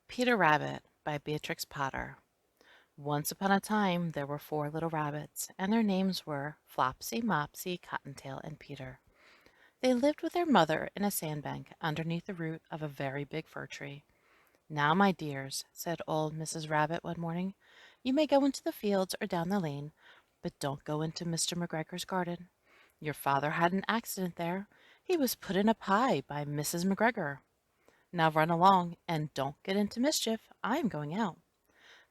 Peter Rabbit by Beatrix Potter. Once upon a time there were 4 little rabbits, and their names were Flopsy, Mopsy, Cottontail, and Peter. They lived with their mother in a sandbank underneath the root of a very big fir tree. "Now, my dears," said old Mrs. Rabbit one morning, "you may go into the fields or down the lane, but don't go into Mr. McGregor's garden. Your father had an accident there. He was put in a pie by Mrs. McGregor. Now run along, and don't get into mischief. I'm going out."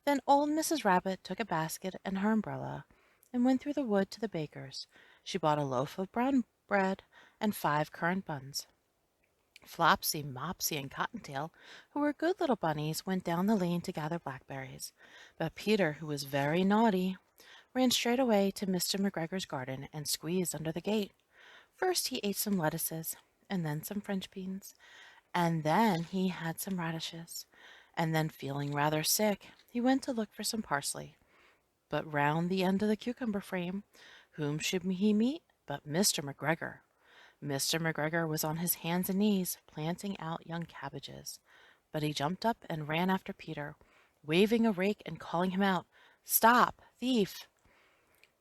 Then old Mrs. Rabbit took a basket and her umbrella, and went through the wood to the baker's. She bought a loaf of brown bread and 5 currant buns. Flopsy, Mopsy, and Cottontail, who were good little bunnies, went down the lane to gather blackberries. But Peter, who was very naughty, ran straight away to Mr. McGregor's garden and squeezed under the gate. First he ate some lettuces, and then some French beans, and then he had some radishes, and then, feeling rather sick, he went to look for some parsley. But round the end of the cucumber frame, whom should he meet but Mr. McGregor? Mr. McGregor was on his hands and knees planting out young cabbages, but he jumped up and ran after Peter, waving a rake and calling him out, "Stop, thief!"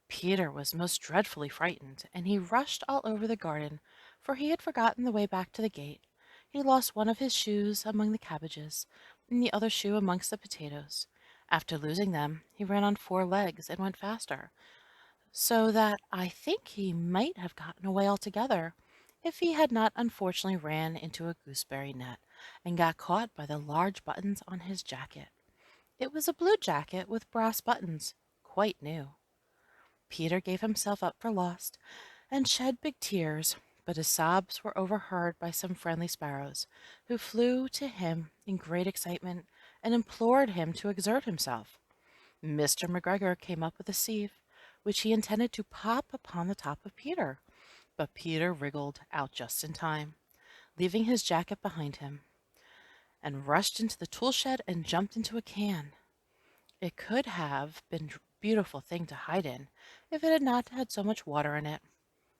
Peter was most dreadfully frightened, and he rushed all over the garden, for he had forgotten the way back to the gate. He lost one of his shoes among the cabbages, and the other shoe amongst the potatoes. After losing them, he ran on 4 legs and went faster, so that I think he might have gotten away altogether, if he had not unfortunately ran into a gooseberry net, and got caught by the large buttons on his jacket. It was a blue jacket with brass buttons, quite new. Peter gave himself up for lost, and shed big tears, but his sobs were overheard by some friendly sparrows, who flew to him in great excitement and implored him to exert himself. Mr. McGregor came up with a sieve, which he intended to pop upon the top of Peter, but Peter wriggled out just in time, leaving his jacket behind him, and rushed into the tool shed and jumped into a can. It could have been a beautiful thing to hide in, if it had not had so much water in it.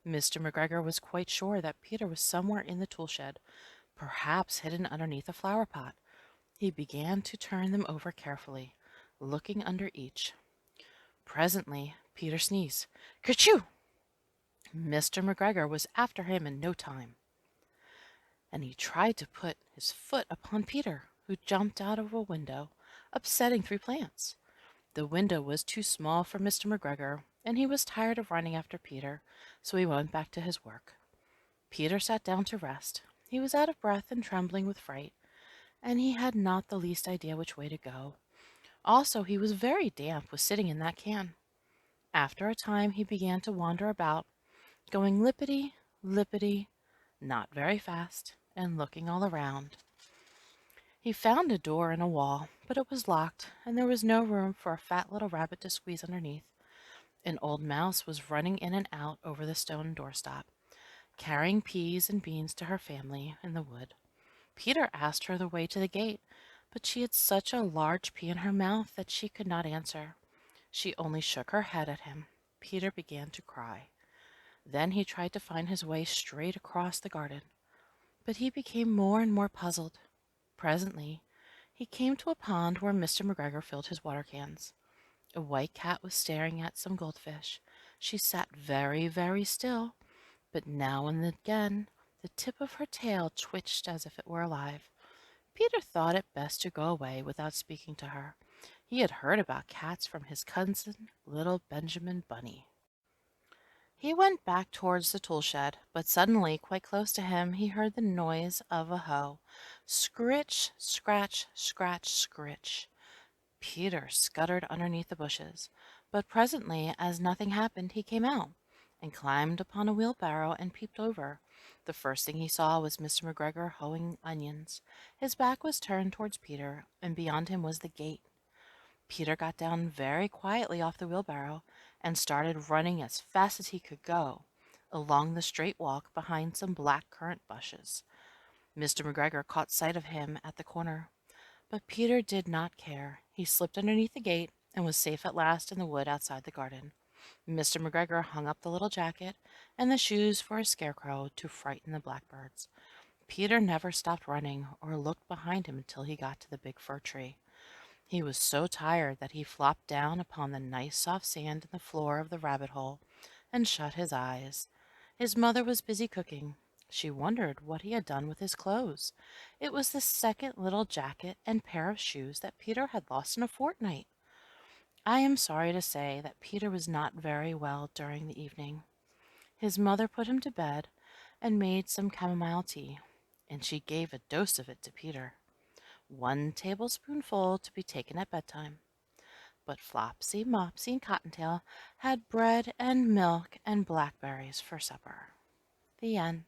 Mr. McGregor was quite sure that Peter was somewhere in the tool shed, perhaps hidden underneath a flower pot. He began to turn them over carefully, looking under each. Presently Peter sneezed. "Kerchoo!" Mr. McGregor was after him in no time, and he tried to put his foot upon Peter, who jumped out of a window, upsetting 3 plants. The window was too small for Mr. McGregor, and he was tired of running after Peter, so he went back to his work. Peter sat down to rest. He was out of breath and trembling with fright, and he had not the least idea which way to go. Also, he was very damp with sitting in that can. After a time he began to wander about, going lippity, lippity, not very fast, and looking all around. He found a door in a wall, but it was locked, and there was no room for a fat little rabbit to squeeze underneath. An old mouse was running in and out over the stone doorstep, carrying peas and beans to her family in the wood. Peter asked her the way to the gate, but she had such a large pea in her mouth that she could not answer. She only shook her head at him. Peter began to cry. Then he tried to find his way straight across the garden, but he became more and more puzzled. Presently he came to a pond where Mr. McGregor filled his water cans. A white cat was staring at some goldfish. She sat very, very still, but now and again the tip of her tail twitched as if it were alive. Peter thought it best to go away without speaking to her. He had heard about cats from his cousin, little Benjamin Bunny. He went back towards the tool shed, but suddenly, quite close to him, he heard the noise of a hoe. Scritch, scratch, scratch, scritch. Peter scuttered underneath the bushes, but presently, as nothing happened, he came out and climbed upon a wheelbarrow and peeped over. The first thing he saw was Mr. McGregor hoeing onions. His back was turned towards Peter, and beyond him was the gate. Peter got down very quietly off the wheelbarrow and started running as fast as he could go along the straight walk behind some black currant bushes. Mr. McGregor caught sight of him at the corner, but Peter did not care. He slipped underneath the gate and was safe at last in the wood outside the garden. Mr. McGregor hung up the little jacket and the shoes for a scarecrow to frighten the blackbirds. Peter never stopped running or looked behind him until he got to the big fir tree. He was so tired that he flopped down upon the nice soft sand in the floor of the rabbit hole and shut his eyes. His mother was busy cooking. She wondered what he had done with his clothes. It was the second little jacket and pair of shoes that Peter had lost in a fortnight. I am sorry to say that Peter was not very well during the evening. His mother put him to bed and made some chamomile tea, and she gave a dose of it to Peter, 1 tablespoonful to be taken at bedtime. But Flopsy, Mopsy, and Cottontail had bread and milk and blackberries for supper. The end.